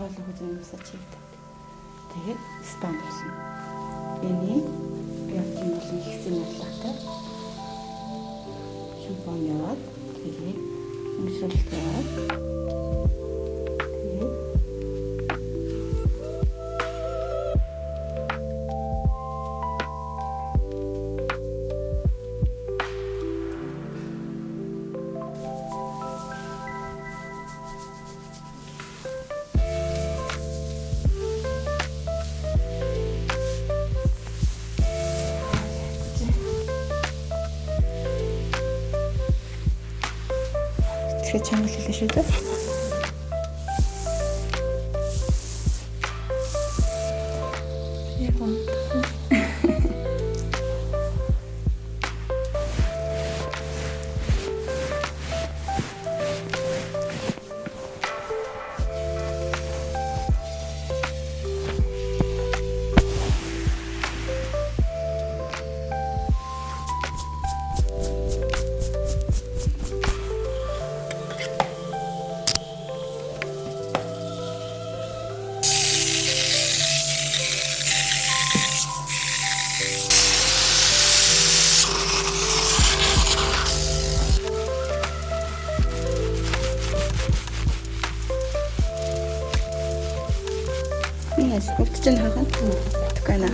хоолой хүзэнээс чийгдэг. Тэгээд спан болсон. Энийг явуулсан бол ихсэн яллаатай. Шүпон яваад тэгээд өмсрөлт яваад тэгээд тэгэхээр чанга хэлээ шүү дээ. Яг нь Yes, urtcan hagan. Tukana.